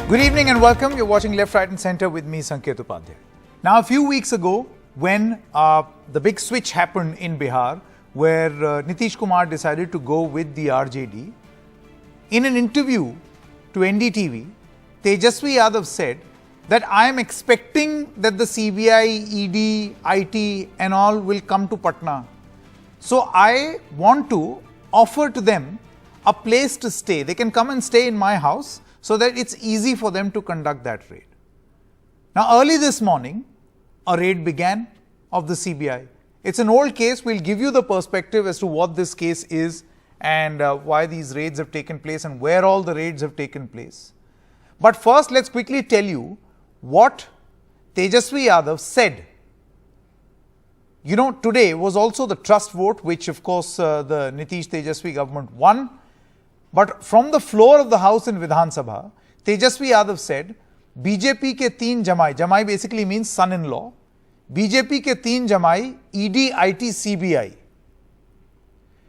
Good evening and welcome. You're watching Left, Right and Center with me, Sanket Upadhyay. Now, a few weeks ago, when the big switch happened in Bihar, where Nitish Kumar decided to go with the RJD, in an interview to NDTV, Tejashwi Yadav said that I am expecting that the CBI, ED, IT and all will come to Patna. So I want to offer to them a place to stay. They can come and stay in my house so that it's easy for them to conduct that raid. Now, early this morning, a raid began of the CBI. It's an old case. We'll give you the perspective as to what this case is and why these raids have taken place and where all the raids have taken place. But first, let's quickly tell you what Tejashwi Yadav said. You know, today was also the trust vote, which of course the Nitish-Tejashwi government won. But from the floor of the House in Vidhan Sabha, Tejashwi Yadav said, BJP ke teen jamai, jamai basically means son-in-law, BJP ke teen jamai, ED, IT, CBI.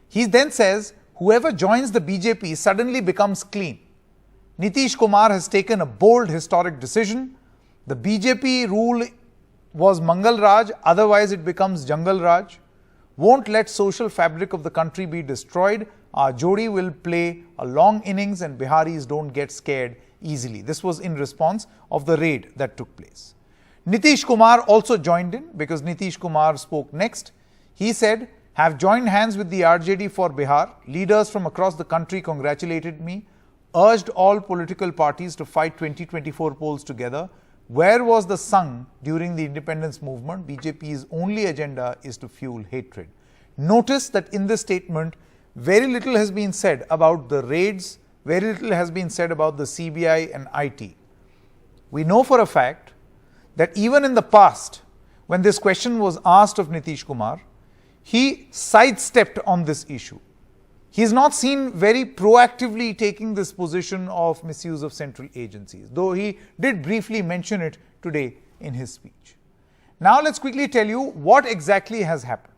He then says, whoever joins the BJP suddenly becomes clean. Nitish Kumar has taken a bold historic decision. The BJP rule was Mangal Raj, otherwise it becomes Jungle Raj. Won't let social fabric of the country be destroyed. Our Jodi will play a long innings and Biharis don't get scared easily. This was in response of the raid that took place. Nitish Kumar also joined in because Nitish Kumar spoke next. He said, have joined hands with the RJD for Bihar. Leaders from across the country congratulated me, urged all political parties to fight 2024 polls together. Where was the sung during the independence movement? BJP's only agenda is to fuel hatred. Notice that in this statement, very little has been said about the raids, very little has been said about the CBI and IT. We know for a fact that even in the past, when this question was asked of Nitish Kumar, he sidestepped on this issue. He is not seen very proactively taking this position of misuse of central agencies, though he did briefly mention it today in his speech. Now let's quickly tell you what exactly has happened.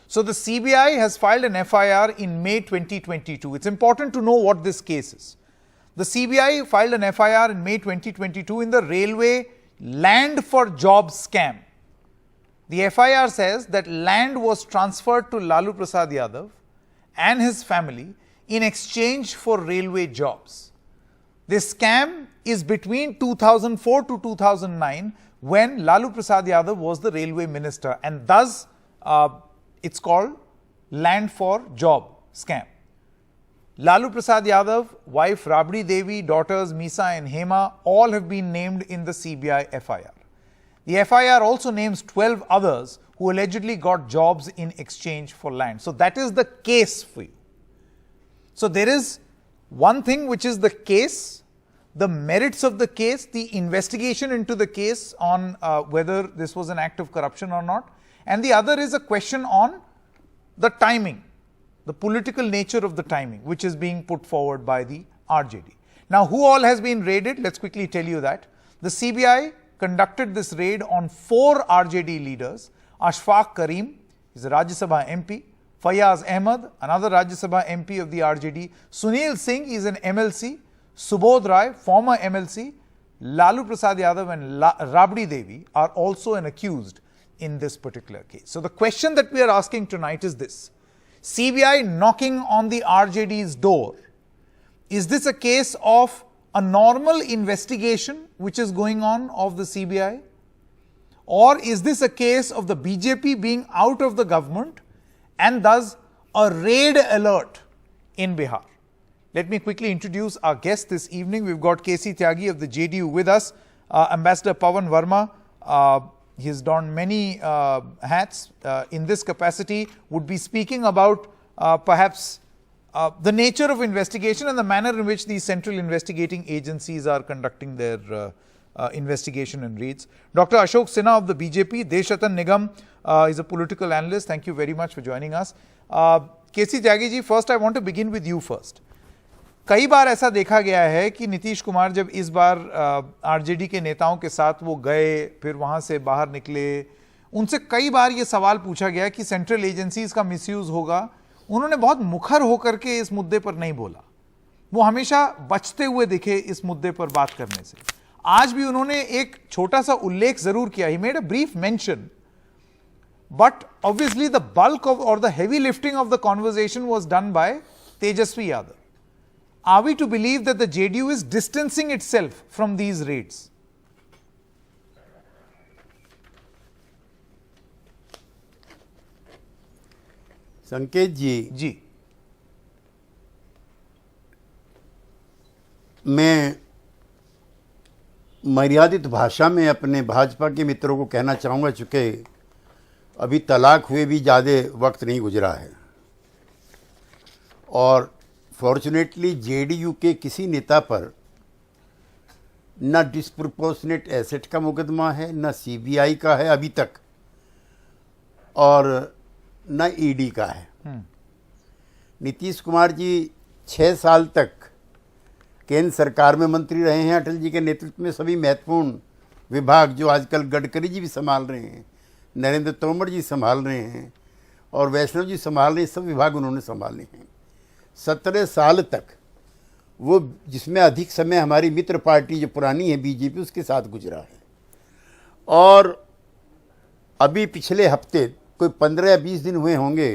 So the CBI has filed an FIR in May 2022. It's important to know what this case is. The CBI filed an FIR in May 2022 in the railway land for jobs scam. The FIR says that land was transferred to Lalu Prasad Yadav and his family in exchange for railway jobs. This scam is between 2004 to 2009 when Lalu Prasad Yadav was the railway minister, and thus it's called land for job scam. Lalu Prasad Yadav, wife Rabdi Devi, daughters Misa and Hema all have been named in the CBI FIR. The FIR also names 12 others who allegedly got jobs in exchange for land. So that is the case for you. So there is one thing which is the case, the merits of the case, the investigation into the case on whether this was an act of corruption or not. And the other is a question on the timing, the political nature of the timing, which is being put forward by the RJD. Now, who all has been raided? Let's quickly tell you that. The CBI conducted this raid on 4 RJD leaders. Ashfaq Karim is a Rajya Sabha MP. Fayaz Ahmed, another Rajya Sabha MP of the RJD. Sunil Singh is an MLC. Subodh Rai, former MLC. Lalu Prasad Yadav and Rabdi Devi are also an accused in this particular case. So the question that we are asking tonight is this: CBI knocking on the RJD's door. Is this a case of a normal investigation which is going on of the CBI? Or is this a case of the BJP being out of the government and thus a raid alert in Bihar? Let me quickly introduce our guest this evening. We've got KC Tyagi of the JDU with us, Ambassador Pawan Verma. He has donned many hats in this capacity, would be speaking about perhaps the nature of investigation and the manner in which these central investigating agencies are conducting their investigation and raids. Dr. Ashok Sinha of the BJP, Deshatan Nigam is a political analyst. Thank you very much for joining us. KC Tyagi ji, first I want to begin with you first. कई बार ऐसा देखा गया है कि नीतीश कुमार जब इस बार RJD के नेताओं के साथ वो गए, फिर वहां से बाहर निकले, उनसे कई बार ये सवाल पूछा गया कि सेंट्रल एजेंसीज का मिसयूज होगा। उन्होंने बहुत मुखर होकर के इस मुद्दे पर नहीं बोला, वो हमेशा बचते हुए दिखे इस मुद्दे पर बात करने से। आज भी उन्होंने एक छोटा सा उल्लेख जरूर किया, he made a brief mention, but obviously the bulk of or the heavy lifting of the conversation was done by Tejashwi Yadav. Are we to believe that the JDU is distancing itself from these raids? संकेत जी, मैं मर्यादित भाषा में अपने भाजपा के मित्रों को कहना चाहूँगा, चूँकि अभी तलाक हुए भी ज़्यादा वक्त नहीं गुजरा है और फॉर्चुनेटली जेडीयू के किसी नेता पर न डिस्प्रोपोर्शनेट एसेट का मुकदमा है, न सीबीआई का है अभी तक, और न ईडी का है। नीतीश कुमार जी 6 साल तक केंद्र सरकार में मंत्री रहे हैं, अटल जी के नेतृत्व में सभी महत्वपूर्ण विभाग जो आजकल गडकरी जी भी संभाल रहे हैं, नरेंद्र तोमर जी संभाल रहे हैं और वैष्णव जी संभाल रहे हैं, सब विभाग उन्होंने संभाले हैं। 17 साल तक वो, जिसमें अधिक समय हमारी मित्र पार्टी जो पुरानी है बीजेपी, उसके साथ गुजरा है। और अभी पिछले हफ्ते कोई 15 या 20 दिन हुए होंगे,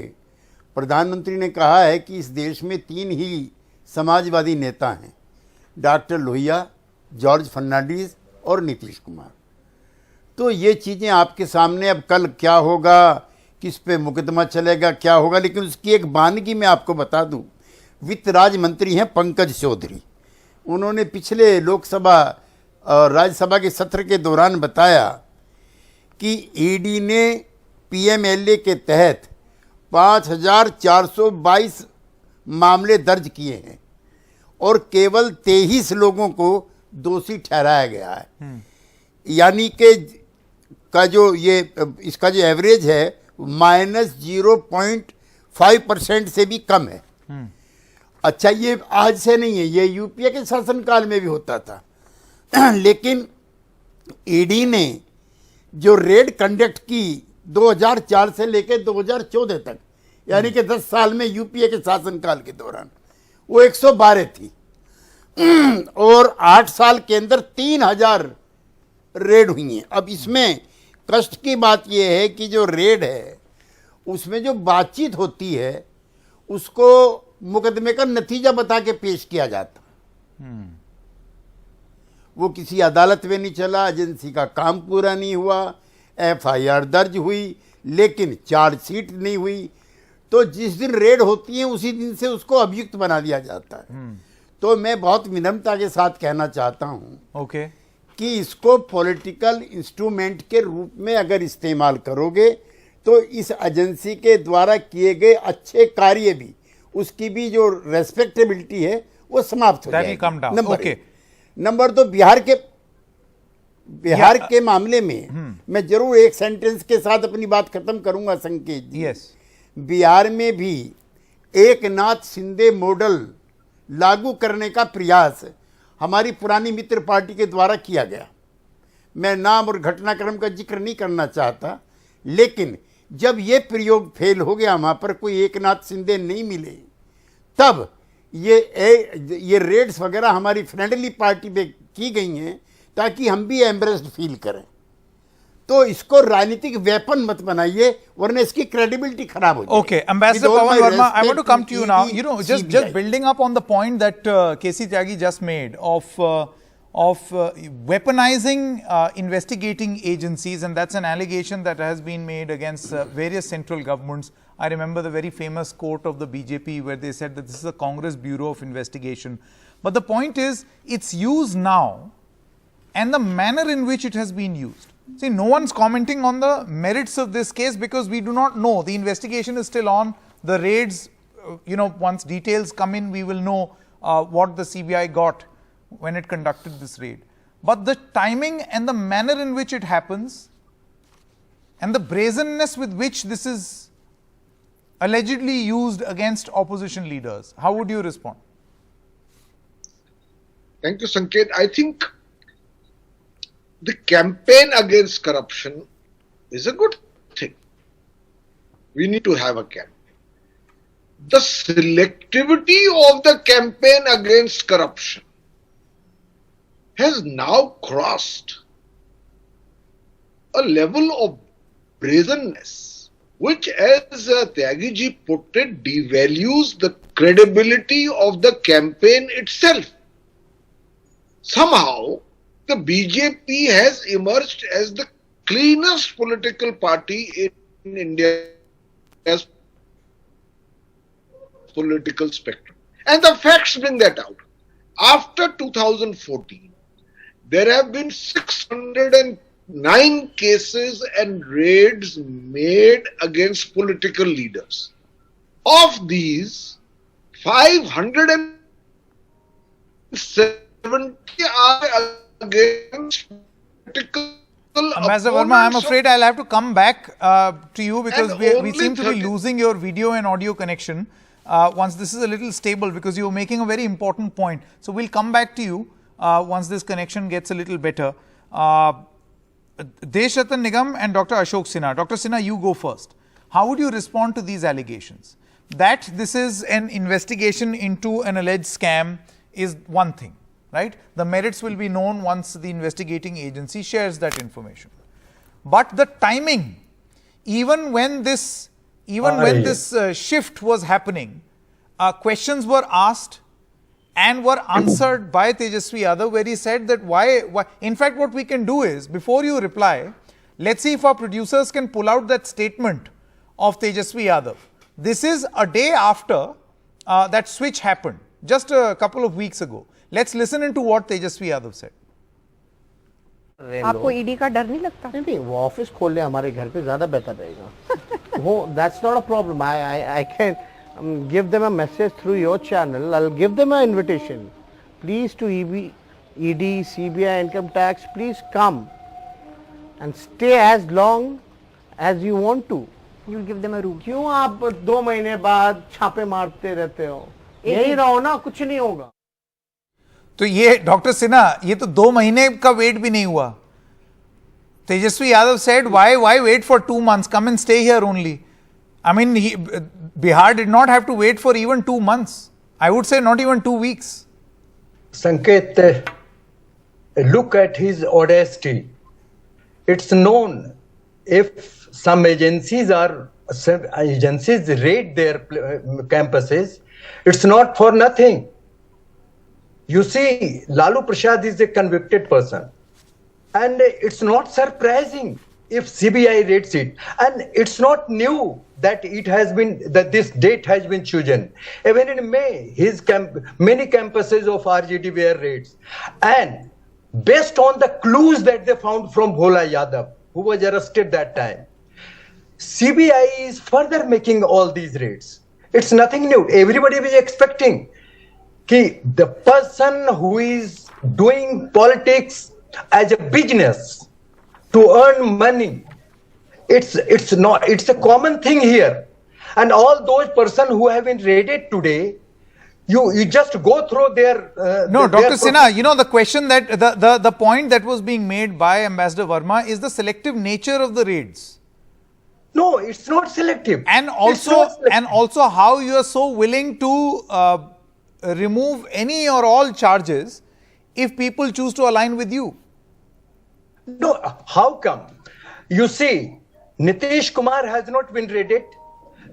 प्रधानमंत्री ने कहा है कि इस देश में 3 ही समाजवादी नेता हैं, डॉक्टर लोहिया, जॉर्ज फर्नांडिस और नीतीश कुमार। तो ये चीज़ें आपके सामने, अब कल क्या होगा, किस पे मुकदमा चलेगा, क्या होगा, लेकिन उसकी एक बानगी मैं आपको बता दूं। वित्त राज्य मंत्री हैं पंकज चौधरी, उन्होंने पिछले लोकसभा और राज्यसभा के सत्र के दौरान बताया कि ईडी ने पीएमएलए के तहत 5422 मामले दर्ज किए हैं और केवल 23 लोगों को दोषी ठहराया गया है। यानी कि इसका जो एवरेज है -0.5% से भी कम है। अच्छा, ये आज से नहीं है, ये यूपीए के शासनकाल में भी होता था। लेकिन ईडी ने जो रेड कंडक्ट की 2004 से लेकर 2014 तक, यानी कि 10 साल में यूपीए के शासनकाल के दौरान, वो 112 थी और 8 साल के अंदर 3000 रेड हुई हैं। अब इसमें कष्ट की बात यह है कि जो रेड है उसमें जो बातचीत होती है उसको मुकदमे का नतीजा बता के पेश किया जाता, वो किसी अदालत में नहीं चला, एजेंसी का काम पूरा नहीं हुआ, एफआईआर दर्ज हुई लेकिन चार्जशीट नहीं हुई। तो जिस दिन रेड होती है उसी दिन से उसको अभियुक्त बना दिया जाता है। तो मैं बहुत विनम्रता के साथ कहना चाहता हूं कि इसको पॉलिटिकल इंस्ट्रूमेंट के रूप में अगर इस्तेमाल करोगे तो इस एजेंसी के द्वारा किए गए अच्छे कार्य भी, उसकी भी जो रेस्पेक्टेबिलिटी है वो समाप्त हो जाएगी। नंबर 2, बिहार के मामले में मैं जरूर एक सेंटेंस के साथ अपनी बात खत्म करूंगा संकेत जी। बिहार में भी एक नाथ शिंदे मॉडल लागू करने का प्रयास हमारी पुरानी मित्र पार्टी के द्वारा किया गया। मैं नाम और घटनाक्रम का जिक्र नहीं करना चाहता, लेकिन जब ये प्रयोग फेल हो गया, वहां पर कोई एक नाथ शिंदे नहीं मिले, तब ये रेड्स वगैरह हमारी फ्रेंडली पार्टी पे की गई हैं ताकि हम भी एम्ब्रेस्ड फील करें। तो इसको राजनीतिक वेपन मत बनाइए, वरना इसकी क्रेडिबिलिटी खराब हो जाएगी। Okay, Ambassador Pawan Verma, I want to come to you now. You know, just building up on the point that KC Tyagi just made of weaponizing investigating agencies, and that's an allegation that has been made against various central governments. I remember the very famous quote of the BJP where they said that this is a Congress Bureau of Investigation. But the point is, it's used now and the manner in which it has been used. See, no one's commenting on the merits of this case because we do not know. The investigation is still on. The raids, once details come in, we will know what the CBI got when it conducted this raid. But the timing and the manner in which it happens and the brazenness with which this is allegedly used against opposition leaders, how would you respond? Thank you, Sanket. I think the campaign against corruption is a good thing. We need to have a campaign. the selectivity of the campaign against corruption has now crossed a level of brazenness, which, as Tyagi put it, devalues the credibility of the campaign itself. Somehow, the BJP has emerged as the cleanest political party in India's political spectrum. And the facts bring that out. After 2014, there have been 609 cases and raids made against political leaders. Of these, 570 are against political Ambassador Verma, I'm afraid I'll have to come back to you because we seem to be losing your video and audio connection once this is a little stable, because you're making a very important point. So we'll come back to you once this connection gets a little better. Deshratan Nigam and Dr. Ashok Sinha. Dr. Sinha, you go first. How would you respond to these allegations? That this is an investigation into an alleged scam is one thing, right? The merits will be known once the investigating agency shares that information. But the timing, even when this shift was happening, questions were asked and were answered by Tejashwi Yadav, where he said that why. In fact, what we can do is, before you reply, let's see if our producers can pull out that statement of Tejashwi Yadav. This is a day after that switch happened, just a couple of weeks ago. Let's listen into what Tejashwi Yadav said. आपको ED का डर नहीं लगता? नहीं, वो office खोल ले हमारे घर पे, ज्यादा बेहतर रहेगा. वो that's not a problem. I can give them a message through your channel. I'll give them an invitation. Please to ED, CBI, income tax, please come and stay as long as you want to. You'll give them a room. क्यों आप 2 महीने बाद छापे मारते रहते हो? यही रहो ना, कुछ नहीं होगा. तो ये डॉक्टर सिन्हा, ये तो 2 महीने का वेट भी नहीं हुआ. Tejashwi Yadav said, why wait for 2 months? Come and stay here only. I mean, Bihar did not have to wait for even 2 months. I would say not even 2 weeks. Sanket, look at his audacity. It's known if some agencies raid their campuses, it's not for nothing. You see, Lalu Prasad is a convicted person, and it's not surprising if CBI raids it. And it's not new that this date has been chosen. Even in May, many campuses of RJD were raids. And based on the clues that they found from Bhola Yadav, who was arrested that time, CBI is further making all these raids. It's nothing new. Everybody was expecting the person who is doing politics as a business to earn money, it's a common thing here. And all those persons who have been raided today, you just go through their no, Dr. Sinha, you know, the question that the point that was being made by Ambassador Verma is the selective nature of the raids. No, it's not selective. And also how you are so willing to remove any or all charges if people choose to align with you. No, how come? You see, Nitish Kumar has not been raided.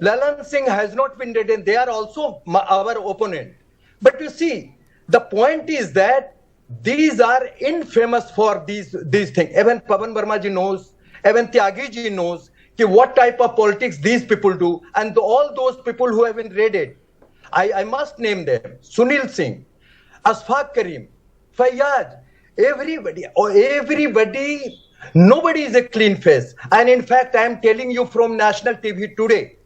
Lalan Singh has not been raided. They are also our opponent. But you see, the point is that these are infamous for these things. Even Pawan Verma ji knows, even Tyagi ji knows what type of politics these people do. And all those people who have been raided, I must name them: Sunil Singh, Asfaq Karim, Fayyad, everybody, nobody is a clean face. And in fact, I am telling you from national TV today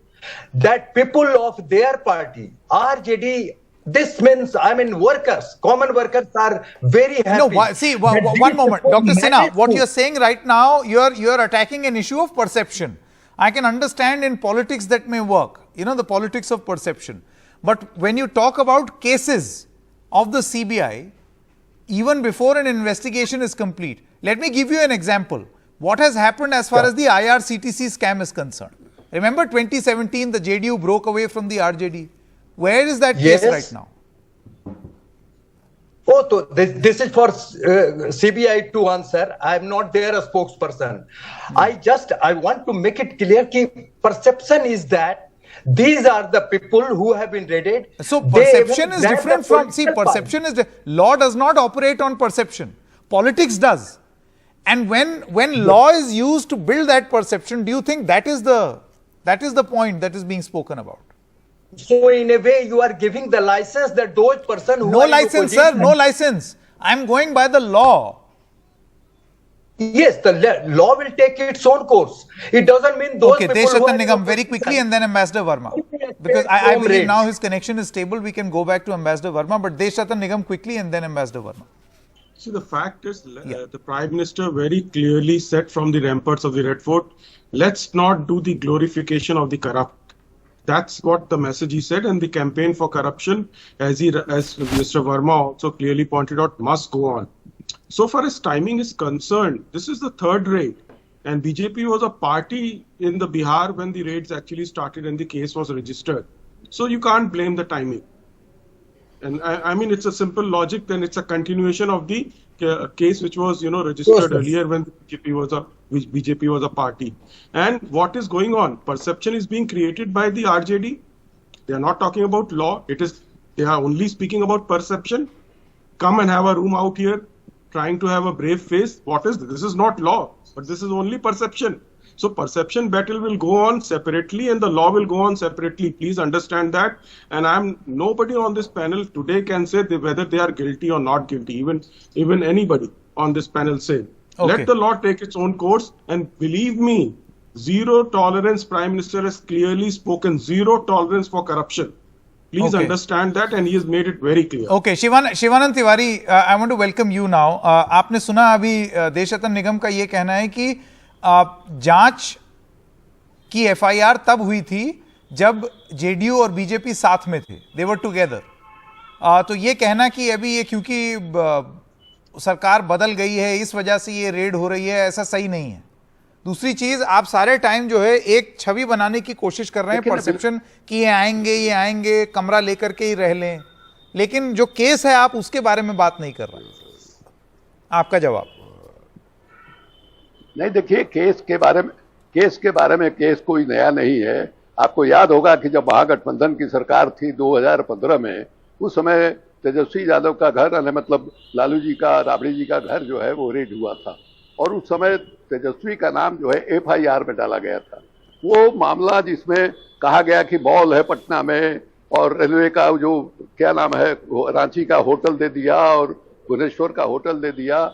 that people of their party, RJD, this means, I mean, workers, common workers are very happy. No, see, one moment, Dr. Sinha, what you're saying right now, you're attacking an issue of perception. I can understand in politics that may work, you know, the politics of perception. But when you talk about cases of the CBI, even before an investigation is complete, let me give you an example. What has happened as far as the IRCTC scam is concerned? Remember 2017, the JDU broke away from the RJD. Where is that Yes. case right now? Oh, so this is for CBI to answer. I am not there a spokesperson. I want to make it clear that perception is that these are the people who have been raided. So They perception even is grabbed different the from, see, political perception is, law does not operate on perception. Politics does. And when law is used to build that perception, do you think that is the point that is being spoken about? So in a way, you are giving the license that those person who No are in license, sir, opposition- no license. I'm going by the law. Yes, the law will take its own course. It doesn't mean those Okay, people who are Tejashwi in Nigam, very opposition- quickly, and then Ambassador Verma. Yes, Because I home believe raids. now his connection is stable, we can go back to Ambassador Verma, but Tejashwi Nigam quickly and then Ambassador Verma. See, the fact is, Yeah. the Prime Minister very clearly said from the ramparts of the Red Fort, let's not do the glorification of the corrupt. That's what the message he said, and the campaign for corruption, as Mr. Verma also clearly pointed out, must go on. So far as timing is concerned, this is the third raid, and BJP was a party in the Bihar when the raids actually started and the case was registered. So you can't blame the timing. And I mean, it's a simple logic. Then it's a continuation of the case which was, registered earlier when BJP was a party. And what is going on? Perception is being created by the RJD. They are not talking about law. They are only speaking about perception. Come and have a room out here, trying to have a brave face. What is this? This is not law, but this is only perception. So perception battle will go on separately and the law will go on separately. Please understand that. And nobody on this panel today can say whether they are guilty or not guilty. Even anybody on this panel say. Okay. Let the law take its own course. And believe me, zero tolerance. Prime Minister has clearly spoken. Zero tolerance for corruption. Please Okay. understand that, and he has made it very clear. Okay, Shivanand Tiwari, I want to welcome you now. आपने सुना अभी देशरत्न निगम का ये कहना है कि जांच की एफआईआर तब हुई थी जब जेडीयू और बीजेपी साथ में थे, दे वर टुगेदर. तो ये कहना कि अभी ये क्योंकि सरकार बदल गई है इस वजह से ये रेड हो रही है, ऐसा सही नहीं है. दूसरी चीज, आप सारे टाइम जो है एक छवि बनाने की कोशिश कर रहे हैं, परसेप्शन कि ये आएंगे कमरा लेकर के ही रह लें, लेकिन जो केस है आप उसके बारे में बात नहीं कर रहे हैं. आपका जवाब. नहीं, देखिए, केस के बारे में केस कोई नया नहीं है. आपको याद होगा कि जब महागठबंधन की सरकार थी 2015 में, उस समय तेजस्वी यादव का घर, मतलब लालू जी का, राबड़ी जी का घर जो है वो रेड हुआ था, और उस समय तेजस्वी का नाम जो है एफआईआर में डाला गया था. वो मामला जिसमें कहा गया कि बॉल है पटना में, और रेलवे का जो क्या नाम है रांची का होटल दे दिया और भुवनेश्वर का होटल दे दिया,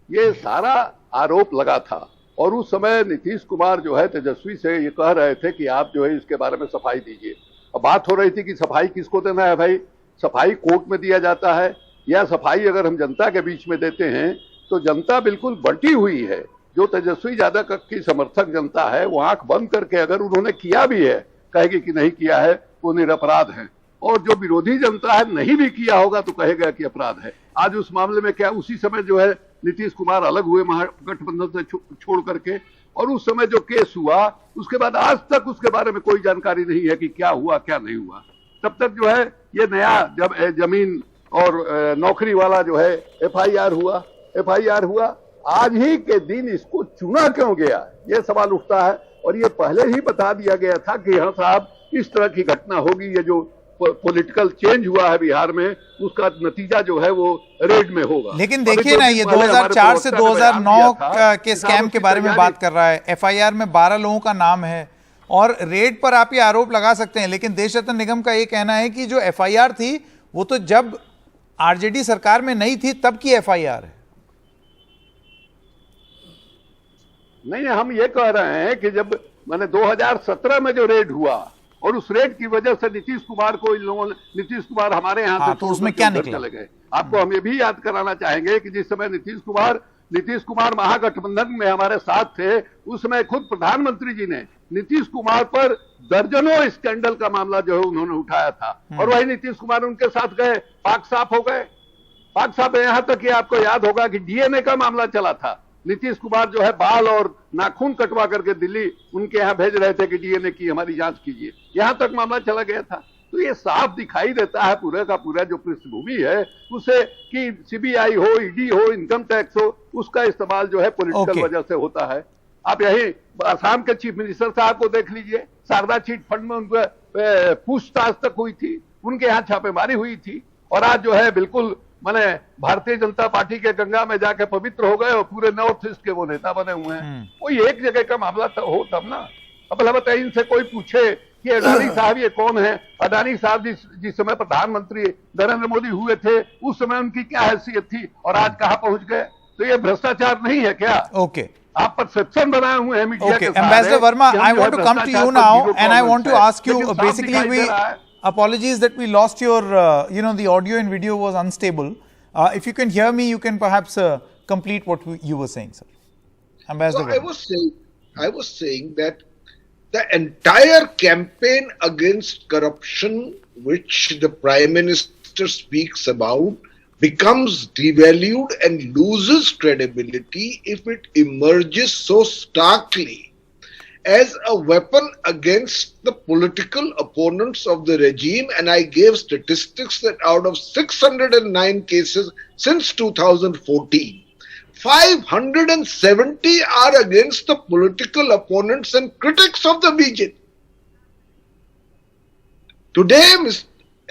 ये सारा आरोप लगा था. और उस समय नीतीश कुमार जो है तेजस्वी से ये कह रहे थे कि आप जो है इसके बारे में सफाई दीजिए. अब बात हो रही थी कि सफाई किसको देना है भाई, सफाई कोर्ट में दिया जाता है या सफाई अगर हम जनता के बीच में देते हैं तो जनता बिल्कुल बंटी हुई है. जो तेजस्वी यादव की समर्थक जनता है वो आंख बंद करके अगर उन्होंने किया भी है कहेगी कि नहीं किया है वो निरपराध है, और जो विरोधी जनता है नहीं भी किया होगा तो कहेगा कि अपराध है. आज उस मामले में क्या, उसी समय जो है नीतीश कुमार अलग हुए महागठबंधन से छोड़ करके, और उस समय जो केस हुआ उसके बाद आज तक उसके बारे में कोई जानकारी नहीं है कि क्या हुआ क्या नहीं हुआ. तब तक जो है ये नया जब जमीन और नौकरी वाला जो है एफआईआर हुआ, आज ही के दिन इसको चुना क्यों गया, ये सवाल उठता है. और ये पहले ही बता दिया गया था कि हाँ साहब इस तरह की घटना होगी. ये जो पॉलिटिकल चेंज हुआ है बिहार में उसका नतीजा जो है वो रेड में होगा. लेकिन देखिए ना, ये 2004 से 2009 के स्कैम के बारे में बात कर रहा है. एफआईआर में 12 लोगों का नाम है और रेड पर आप ये आरोप लगा सकते हैं, लेकिन देशरत्न निगम का ये कहना है कि जो एफआईआर थी वो तो जब आरजेडी सरकार में नहीं थी तब की एफआईआर है. नहीं, हम ये कह रहे हैं कि जब मैंने 2017 में जो रेड हुआ और उस रेड की वजह से नीतीश कुमार हमारे यहाँ से तो उसमें क्या निकला चले गए. आपको हम ये भी याद कराना चाहेंगे कि जिस समय नीतीश कुमार महागठबंधन में हमारे साथ थे, उस समय खुद प्रधानमंत्री जी ने नीतीश कुमार पर दर्जनों स्कैंडल का मामला जो है उन्होंने उठाया था, और वही नीतीश कुमार उनके साथ गए, पाक साफ हो गए. पाक साफ यहाँ तक कि आपको याद होगा कि डीएनए का मामला चला था, नीतीश कुमार जो है बाल और नाखून कटवा करके दिल्ली उनके यहाँ भेज रहे थे कि डीएनए की हमारी जांच कीजिए, यहां तक मामला चला गया था। तो ये साफ दिखाई देता है पूरे का पूरा जो पृष्ठभूमि है उसे कि सीबीआई हो, ईडी हो, इनकम टैक्स हो, उसका इस्तेमाल जो है पॉलिटिकल वजह से होता है। आप यही असम के चीफ मिनिस्टर साहब को देख लीजिए, शारदा चिट फंड में उनको पूछताछ तक हुई थी, उनके यहाँ छापेमारी हुई थी, और आज जो है बिल्कुल माने भारतीय जनता पार्टी के गंगा में जाके पवित्र हो गए और पूरे नॉर्थ ईस्ट के वो नेता बने हुए हैं। कोई एक जगह का मामला हो तब ना। अब भला बताइए, इनसे कोई पूछे कि अडानी साहब ये कौन है? अडानी साहब जिस समय प्रधानमंत्री नरेंद्र मोदी हुए थे उस समय उनकी क्या हैसियत थी और आज कहां पहुंच गए? तो ये भ्रष्टाचार नहीं है क्या? ओके, आप परसेप्शन बनाए हुए हैं मीडिया के साथ। Ambassador Verma, I want to come to you now, and I want to ask you. Basically, apologies that we lost your, the audio and video was unstable. If you can hear me, you can perhaps complete what you were saying, sir. Ambassador Verma. I was saying that the entire campaign against corruption, which the Prime Minister speaks about, becomes devalued and loses credibility if it emerges so starkly as a weapon against the political opponents of the regime. And I gave statistics that out of 609 cases since 2014, 570 are against the political opponents and critics of the BJP. Today,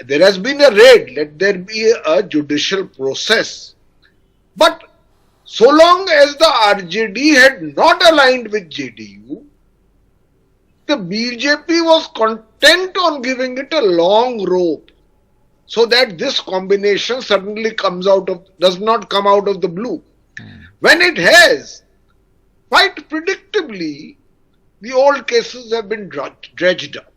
there has been a raid, let there be a judicial process. But so long as the RJD had not aligned with JDU, the BJP was content on giving it a long rope so that this combination suddenly does not come out of the blue. When it has, quite predictably, the old cases have been dredged up.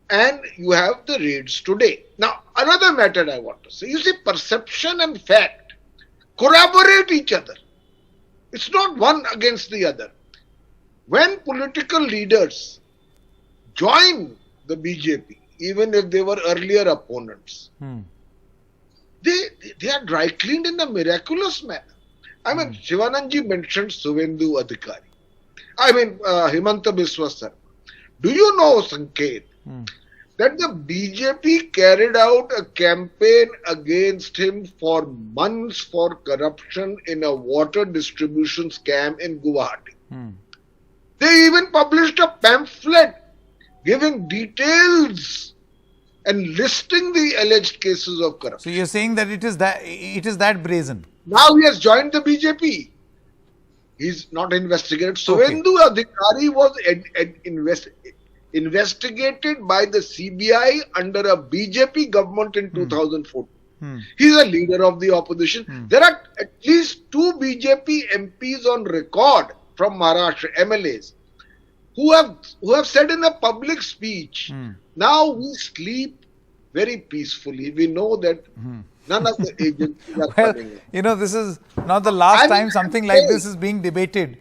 And you have the raids today. Now, another matter I want to say, you see, perception and fact corroborate each other. It's not one against the other. When political leaders join the BJP, even if they were earlier opponents, they are dry cleaned in a miraculous manner. I mean, Shivananji mentioned Suvendu Adhikari. I mean, Himanta Biswa Sarma. Do you know, Sanket, that the BJP carried out a campaign against him for months for corruption in a water distribution scam in Guwahati? They even published a pamphlet giving details and listing the alleged cases of corruption. So you're saying that it is that brazen? Now he has joined the BJP. He's not investigated. Suvendu Adhikari was investigated by the CBI under a BJP government in 2014. He's a leader of the opposition. There are at least 2 BJP MPs on record from Maharashtra, MLAs, who have said in a public speech, now we sleep very peacefully. We know that none of the agencies are coming in. This is not the last time something like this is being debated.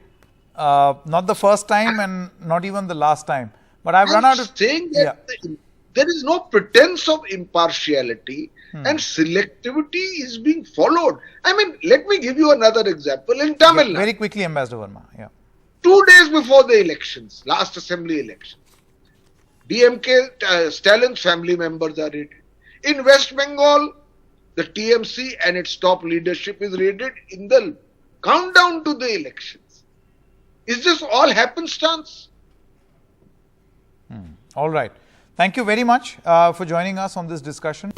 Not the first time and not even the last time. But I've run out of saying that there is no pretense of impartiality and selectivity is being followed. I mean, let me give you another example in Tamil Nadu. Very quickly, Ambassador Verma. 2 days before the elections, last assembly election, DMK, Stalin's family members are raided. In West Bengal, the TMC and its top leadership is raided in the countdown to the elections. Is this all happenstance? All right. Thank you very much for joining us on this discussion.